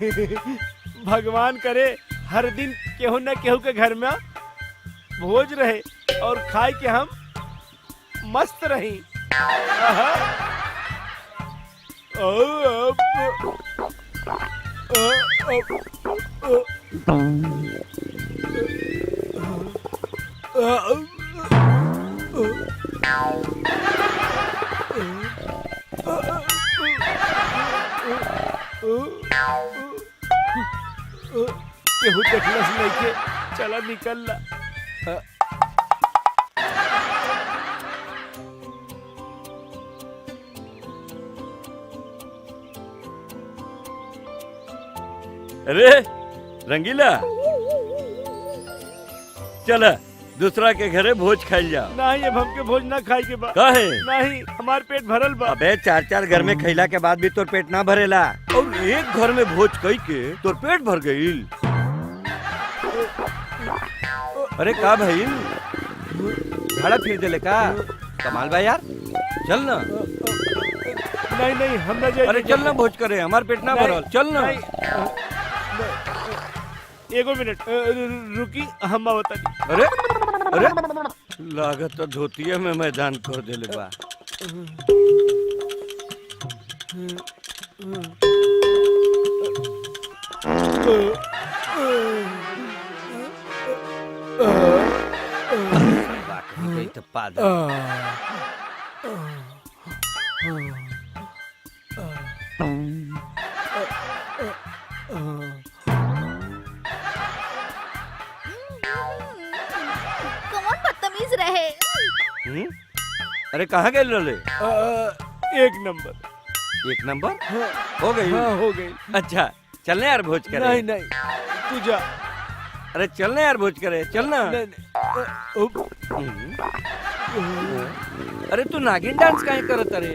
भगवान करे हर दिन केहू न केहू के घर में भोज रहे और खाए के हम मस्त रही। केहू देखलस नहीं के चला निकल ला। अरे रंगीला चल दूसरा के घरे भोज खाइल जा। नहीं अब हमके भोज ना खाए के बा। काहे? नहीं हमार पेट भरल बा। अबे चार चार घर में खैला के बाद भी तोर पेट ना भरेला और एक घर में भोज कई के तोर पेट भर गईल। अरे का भाई भाड़ा फिर देले का कमाल बा यार। चल ना। नहीं नहीं हम ना जाए। अरे चल ना भोज करे हमार पेट ना भरल। चल ना। एगो मिनट रुकी हम बता। अरे अरे लागत तो धोतिया में मैदान कर देले बा। तो पागल। कौन बदतमीज रहे। अरे कहाँ गए लले? एक नंबर। एक नंबर हो गई। हाँ हो गई। अच्छा चलने यार भोज करे। नहीं नहीं तू जा। अरे चलने यार भोज करे चलना। अरे तू नागिन डांस काहे करत अरे?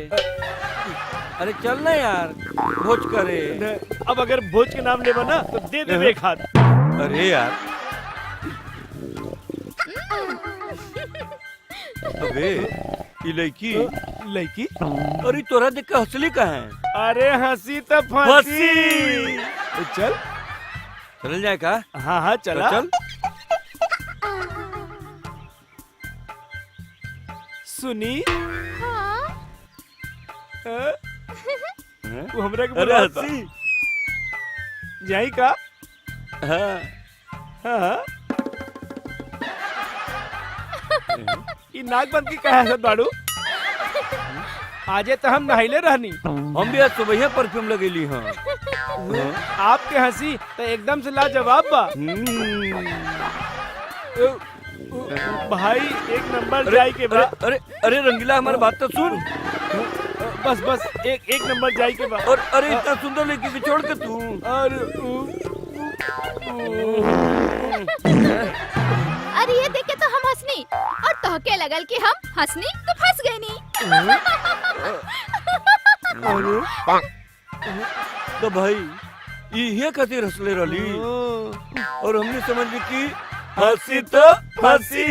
अरे चलना यार भोज करे। अब अगर भोज के नाम लेबा ना तो दे दे एक हाथ। अरे यार अबे ये लड़की अरे तोरा देख के हंसली का है? अरे हंसी तो फांसी। चल चल जाए का? हाँ हाँ चला। चल सुनी हाँ? तू हमरा के अरे बुला हंसी। यही का? हाँ हाँ ई नाक बंद की कहा है बाड़ू? आजे तो हम नहाइले रहनी। हम भी आज सुबह परफ्यूम लगेली। हाँ आपके हंसी तो एकदम से लाजवाब बा। भाई एक नंबर जाई के बा। अरे अरे रंगीला हमारी बात तो सुन। बस बस एक नंबर जाई के बा। और अरे इतना सुंदर लड़की को छोड़ के तू। अरे ये देख के तो हम हंसनी और तोहके लगल कि हम हंसनी तो फंस गए नी। तो भाई ये खातिर हंसले रही और हमने समझ की हंसी तो फंसी।